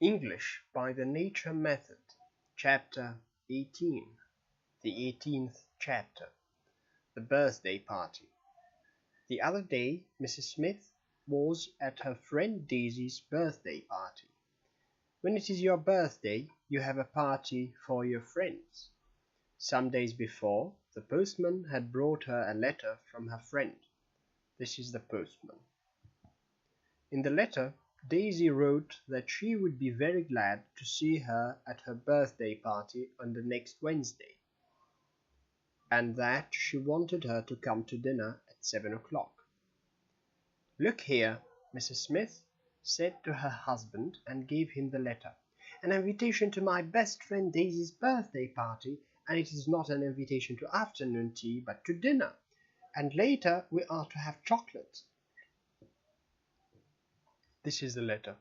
English by the Nature Method, Chapter 18, the 18th chapter, The Birthday Party. The other day Mrs. Smith was at her friend Daisy's birthday party. When it is your birthday, you have a party for your friends. Some days before, the postman had brought her a letter from her friend. This is the postman. In the letter, Daisy wrote that she would be very glad to see her at her birthday party on the next Wednesday, and that she wanted her to come to dinner at 7 o'clock. "Look here," Mrs. Smith said to her husband, and gave him the letter. "An invitation to my best friend Daisy's birthday party, and it is not an invitation to afternoon tea, but to dinner, and later we are to have chocolate." This is the letter.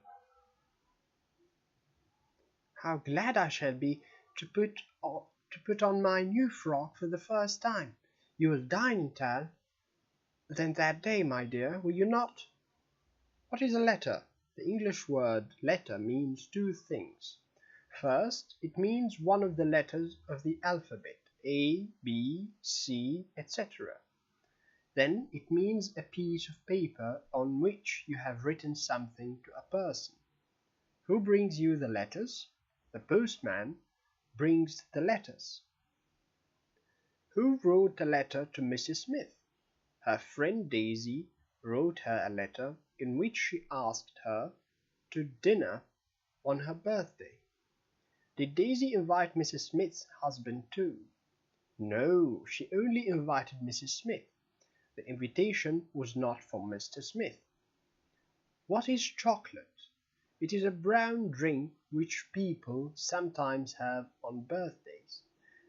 "How glad I shall be to put on my new frock for the first time. You will dine in town then that day, my dear, will you not?" What is a letter? The English word letter means two things. First, it means one of the letters of the alphabet, A, B, C, etc. Then it means a piece of paper on which you have written something to a person. Who brings you the letters? The postman brings the letters. Who wrote a letter to Mrs. Smith? Her friend Daisy wrote her a letter in which she asked her to dinner on her birthday. Did Daisy invite Mrs. Smith's husband too? No, she only invited Mrs. Smith. The invitation was not for Mr. Smith. What is chocolate? It is a brown drink which people sometimes have on birthdays,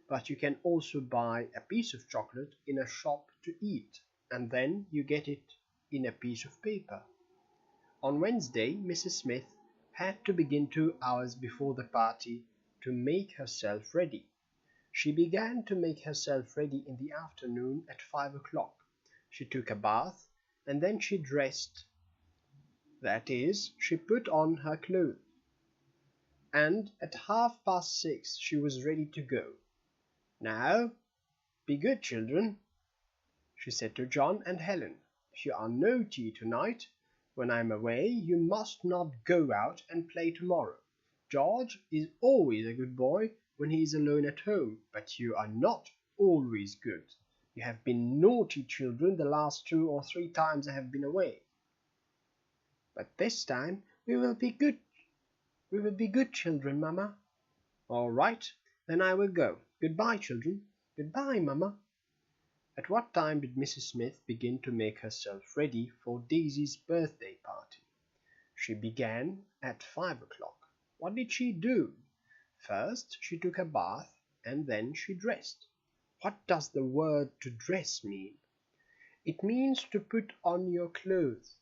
but you can also buy a piece of chocolate in a shop to eat, and then you get it in a piece of paper. On Wednesday, Mrs. Smith had to begin 2 hours before the party to make herself ready. She began to make herself ready in the afternoon at 5 o'clock. She took a bath, and then she dressed. That is, she put on her clothes, and at 6:30 she was ready to go. "Now, be good children," she said to John and Helen. "If you are naughty tonight, when I am away, you must not go out and play tomorrow. George is always a good boy when he is alone at home, but you are not always good. You have been naughty children the last 2 or 3 times I have been away. But this time we will be good. We will be good children, Mamma." "All right, then I will go. Goodbye, children." "Goodbye, Mamma." At what time did Mrs. Smith begin to make herself ready for Daisy's birthday party? She began at 5 o'clock. What did she do? First she took a bath, and then she dressed. What does the word to dress mean? It means to put on your clothes.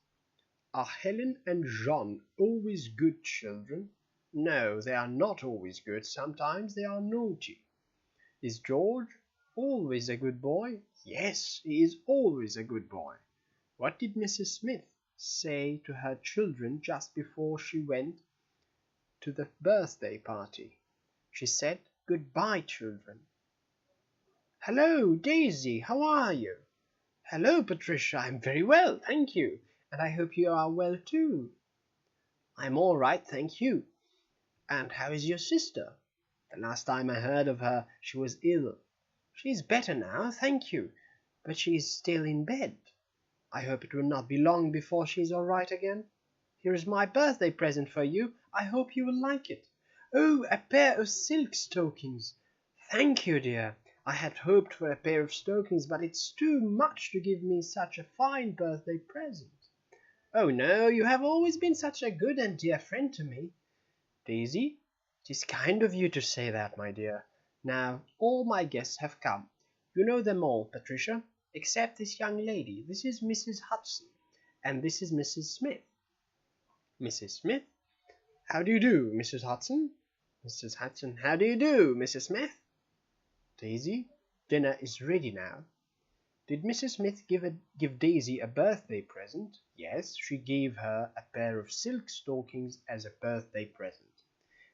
Are Helen and John always good children? No, they are not always good. Sometimes they are naughty. Is George always a good boy? Yes, he is always a good boy. What did Mrs. Smith say to her children just before she went to the birthday party? She said, "Goodbye, children." "Hello, Daisy, how are you?" "Hello, Patricia, I'm very well, thank you, and I hope you are well too." "I'm all right, thank you. And how is your sister? The last time I heard of her, she was ill." "She is better now, thank you, but she is still in bed. I hope it will not be long before she is all right again. Here is my birthday present for you. I hope you will like it. Oh, a pair of silk stockings. Thank you, dear. I had hoped for a pair of stockings, but it's too much to give me such a fine birthday present." "Oh, no, you have always been such a good and dear friend to me." "Daisy, it is kind of you to say that, my dear. Now, all my guests have come. You know them all, Patricia, except this young lady. This is Mrs. Hudson, and this is Mrs. Smith." "Mrs. Smith? How do you do, Mrs. Hudson?" "Mrs. Hudson, how do you do, Mrs. Smith?" "Daisy, dinner is ready now." Did Mrs. Smith give Daisy a birthday present? Yes, she gave her a pair of silk stockings as a birthday present.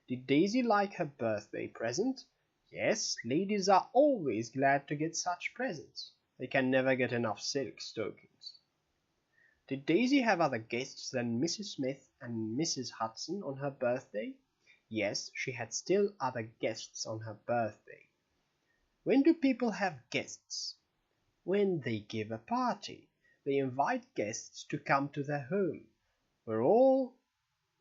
Did Daisy like her birthday present? Yes, ladies are always glad to get such presents. They can never get enough silk stockings. Did Daisy have other guests than Mrs. Smith and Mrs. Hudson on her birthday? Yes, she had still other guests on her birthday. When do people have guests? When they give a party. They invite guests to come to their home. Were all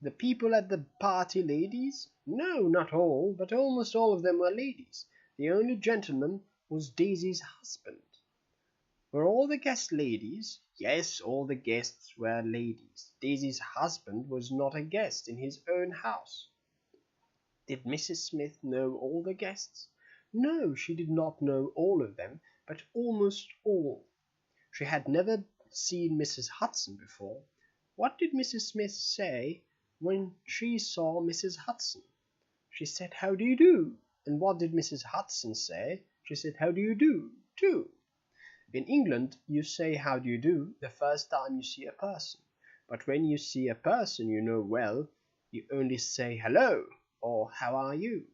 the people at the party ladies? No, not all, but almost all of them were ladies. The only gentleman was Daisy's husband. Were all the guests ladies? Yes, all the guests were ladies. Daisy's husband was not a guest in his own house. Did Mrs. Smith know all the guests? No, she did not know all of them, but almost all. She had never seen Mrs. Hudson before. What did Mrs. Smith say when she saw Mrs. Hudson? She said, "How do you do?" And what did Mrs. Hudson say? She said, "How do you do?" too. In England, you say "How do you do" the first time you see a person. But when you see a person you know well, you only say "Hello" or "How are you?"